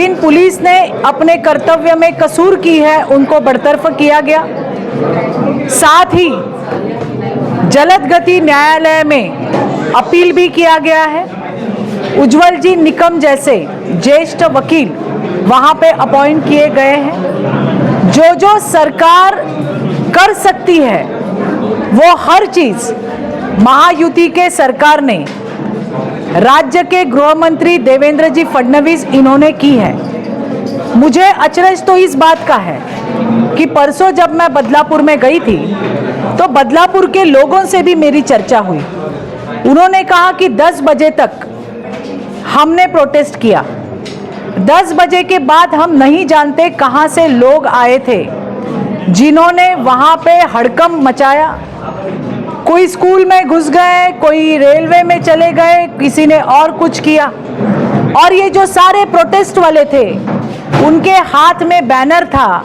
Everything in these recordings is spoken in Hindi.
जिन पुलिस ने अपने कर्तव्य में कसूर की है उनको बरतरफ किया गया। साथ ही जलद गति न्यायालय में अपील भी किया गया है। उज्जवल जी निकम जैसे ज्येष्ठ वकील वहां पे अपॉइंट किए गए हैं। जो जो सरकार कर सकती है वो हर चीज महायुति के सरकार ने, राज्य के गृह मंत्री देवेंद्र जी फडणवीस इन्होंने की है। मुझे अचरज तो इस बात का है कि परसों जब मैं बदलापुर में गई थी तो बदलापुर के लोगों से भी मेरी चर्चा हुई। उन्होंने कहा कि 10 बजे तक हमने प्रोटेस्ट किया। 10 बजे के बाद हम नहीं जानते कहां से लोग आए थे जिन्होंने वहां पे हड़कंप मचाया। कोई स्कूल में घुस गए, कोई रेलवे में चले गए, किसी ने और कुछ किया। और ये जो सारे प्रोटेस्ट वाले थे उनके हाथ में बैनर था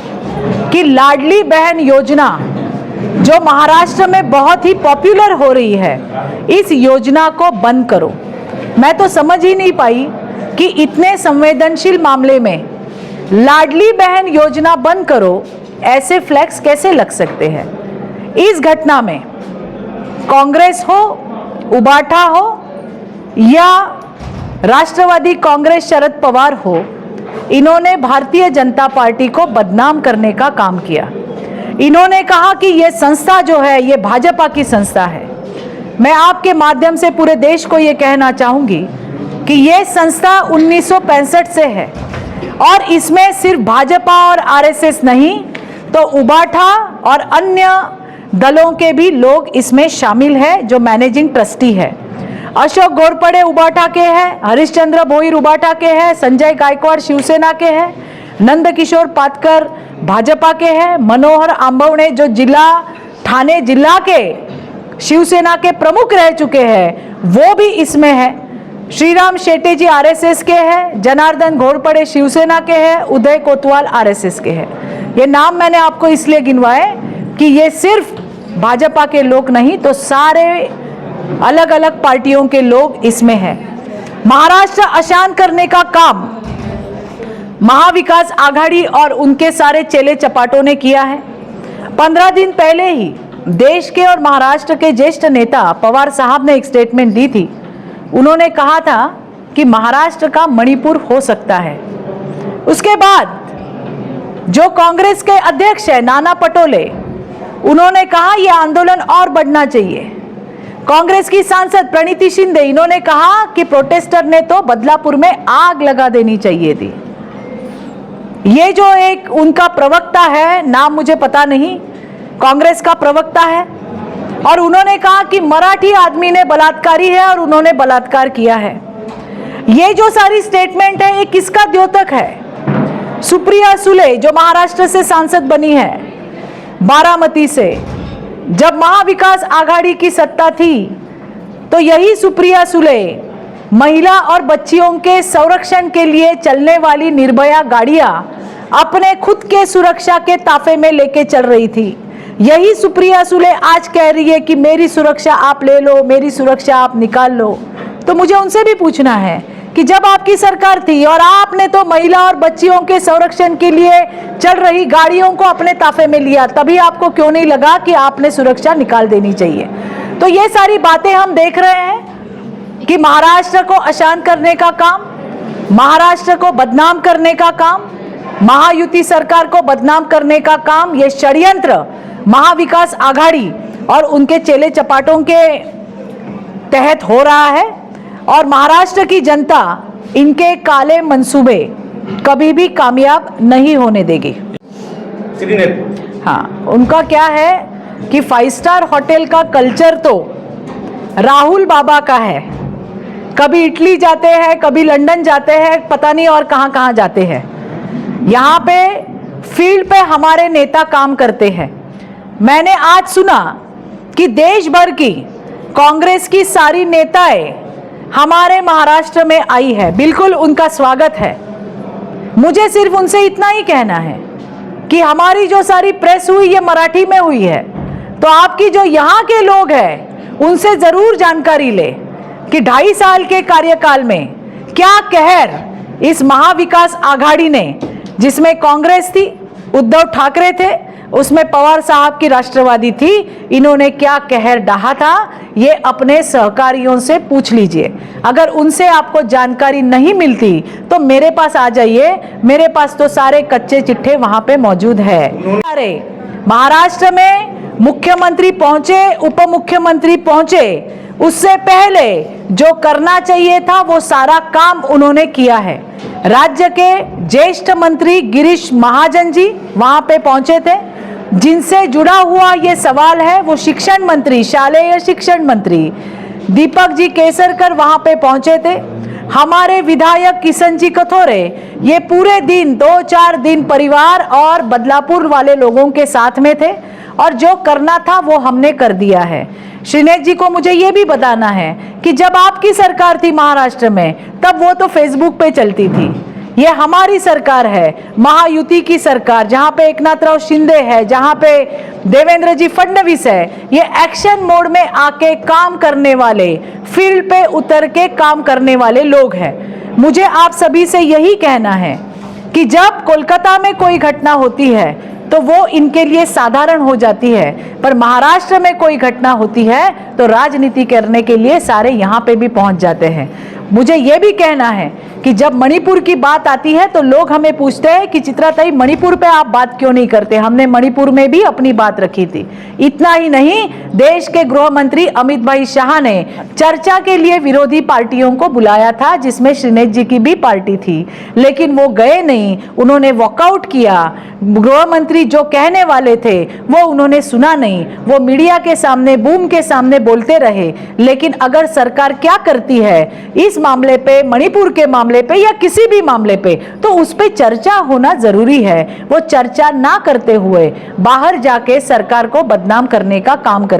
कि लाडली बहन योजना जो महाराष्ट्र में बहुत ही पॉपुलर हो रही है, इस योजना को बंद करो। मैं तो समझ ही नहीं पाई कि इतने संवेदनशील मामले में लाडली बहन योजना बंद करो, ऐसे फ्लैक्स कैसे लग सकते हैं। इस घटना में कांग्रेस हो, उबाठा हो या राष्ट्रवादी कांग्रेस शरद पवार हो, इन्होंने भारतीय जनता पार्टी को बदनाम करने का काम किया। इन्होंने कहा कि यह संस्था जो है ये भाजपा की संस्था है। मैं आपके माध्यम से पूरे देश को ये कहना चाहूंगी कि यह संस्था 1965 से है और इसमें सिर्फ भाजपा और आरएसएस नहीं तो उबाठा और अन्य दलों के भी लोग इसमें शामिल है जो मैनेजिंग ट्रस्टी है। अशोक घोरपड़े उबाठा के हैं, हरिश्चंद्र भोईर उबाठा के हैं, संजय गायकवाड़ शिवसेना के हैं, नंदकिशोर पाटकर भाजपा के हैं, मनोहर आंबवणे जो ठाणे जिला के शिवसेना के प्रमुख रह चुके हैं वो भी इसमें है, श्रीराम शेट्टी जी आरएसएस के हैं, जनार्दन घोरपड़े शिवसेना के हैं, उदय कोतवाल आरएसएस के हैं। ये नाम मैंने आपको इसलिए गिनवाए कि ये सिर्फ भाजपा के लोग नहीं तो सारे अलग अलग पार्टियों के लोग इसमें हैं। महाराष्ट्र अशांत करने का काम महाविकास आघाड़ी और उनके सारे चेले चपाटों ने किया है। 15 दिन पहले ही देश के और महाराष्ट्र के ज्येष्ठ नेता पवार साहब ने एक स्टेटमेंट दी थी। उन्होंने कहा था कि महाराष्ट्र का मणिपुर हो सकता है। उसके बाद जो कांग्रेस के अध्यक्ष है नाना पटोले, उन्होंने कहा यह आंदोलन और बढ़ना चाहिए। कांग्रेस की सांसद प्रणीति शिंदे, इन्होंने कहा कि प्रोटेस्टर ने तो बदलापुर में आग लगा देनी चाहिए थी। ये जो एक उनका प्रवक्ता है, नाम मुझे पता नहीं, कांग्रेस का प्रवक्ता है, और उन्होंने कहा कि मराठी आदमी ने बलात्कारी है और उन्होंने बलात्कार किया है। ये जो सारी स्टेटमेंट है ये किसका द्योतक है? सुप्रिया सुले जो महाराष्ट्र से सांसद बनी है, बारामती से। जब महाविकास आघाड़ी की सत्ता थी तो यही सुप्रिया सुले महिला और बच्चियों के संरक्षण के लिए चलने वाली निर्भया गाड़ियां अपने खुद के सुरक्षा के ताफे में लेके चल रही थी। यही सुप्रिया सुले आज कह रही है कि मेरी सुरक्षा आप ले लो, मेरी सुरक्षा आप निकाल लो। तो मुझे उनसे भी पूछना है कि जब आपकी सरकार थी और आपने तो महिला और बच्चियों के संरक्षण के लिए चल रही गाड़ियों को अपने ताफे में लिया, तभी आपको क्यों नहीं लगा कि आपने सुरक्षा निकाल देनी चाहिए? तो ये सारी बातें हम देख रहे हैं कि महाराष्ट्र को अशांत करने का काम, महाराष्ट्र को बदनाम करने का काम, महायुति सरकार को बदनाम करने का काम, ये षड्यंत्र महाविकास आघाड़ी और उनके चेले चपाटों के तहत हो रहा है। और महाराष्ट्र की जनता इनके काले मंसूबे कभी भी कामयाब नहीं होने देगी। हाँ, उनका क्या है कि 5 स्टार होटल का कल्चर तो राहुल बाबा का है। कभी इटली जाते हैं, कभी लंदन जाते हैं, पता नहीं और कहां कहां जाते हैं। यहाँ पे फील्ड पे हमारे नेता काम करते हैं। मैंने आज सुना कि देश भर की कांग्रेस की सारी नेताएं हमारे महाराष्ट्र में आई है। बिल्कुल उनका स्वागत है। मुझे सिर्फ उनसे इतना ही कहना है कि हमारी जो सारी प्रेस हुई ये मराठी में हुई है, तो आपकी जो यहाँ के लोग हैं उनसे जरूर जानकारी ले कि 2.5 साल के कार्यकाल में क्या कहर इस महाविकास आघाड़ी ने, जिसमें कांग्रेस थी, उद्धव ठाकरे थे, उसमें पवार साहब की राष्ट्रवादी थी, इन्होंने क्या कहर ढहा था ये अपने सहकारियों से पूछ लीजिए। अगर उनसे आपको जानकारी नहीं मिलती तो मेरे पास आ जाइए, मेरे पास तो सारे कच्चे चिट्ठे वहां पे मौजूद है। अरे महाराष्ट्र में मुख्यमंत्री पहुंचे, उप मुख्यमंत्री पहुंचे, उससे पहले जो करना चाहिए था वो सारा काम उन्होंने किया है। राज्य के ज्येष्ठ मंत्री गिरीश महाजन जी वहां पे पहुंचे थे। जिनसे जुड़ा हुआ ये सवाल है वो शिक्षण मंत्री, शालेय शिक्षण मंत्री दीपक जी केसरकर वहां पे पहुंचे थे। हमारे विधायक किशन जी कथोरे ये पूरे दिन 2-4 दिन परिवार और बदलापुर वाले लोगों के साथ में थे और जो करना था वो हमने कर दिया है। श्रीनेत जी को मुझे ये भी बताना है कि जब आपकी सरकार थी महाराष्ट्र में तब वो तो फेसबुक पे चलती थी। ये हमारी सरकार है, महायुति की सरकार, जहां पे एकनाथराव शिंदे है, जहां पे देवेंद्र जी फडणवीस है। ये एक्शन मोड में आके काम करने वाले, फील्ड पे उतर के काम करने वाले लोग हैं। मुझे आप सभी से यही कहना है कि जब कोलकाता में कोई घटना होती है तो वो इनके लिए साधारण हो जाती है, पर महाराष्ट्र में कोई घटना होती है तो राजनीति करने के लिए सारे यहाँ पे भी पहुंच जाते हैं। मुझे ये भी कहना है कि जब मणिपुर की बात आती है तो लोग हमें पूछते हैं कि चित्राताई मणिपुर पे आप बात क्यों नहीं करते। हमने मणिपुर में भी अपनी बात रखी थी। इतना ही नहीं, देश के गृह मंत्री अमित भाई शाह ने चर्चा के लिए विरोधी पार्टियों को बुलाया था, जिसमें श्रीनेत जी की भी पार्टी थी, लेकिन वो गए नहीं, उन्होंने वॉकआउट किया। गृह मंत्री जो कहने वाले थे वो उन्होंने सुना नहीं, वो मीडिया के सामने, बूम के सामने बोलते रहे। लेकिन अगर सरकार क्या करती है इस मामले पे, मणिपुर के मामले पे या किसी भी मामले पे, तो उस पे चर्चा होना जरूरी है। वो चर्चा ना करते हुए बाहर जाके सरकार को बदनाम करने का काम करते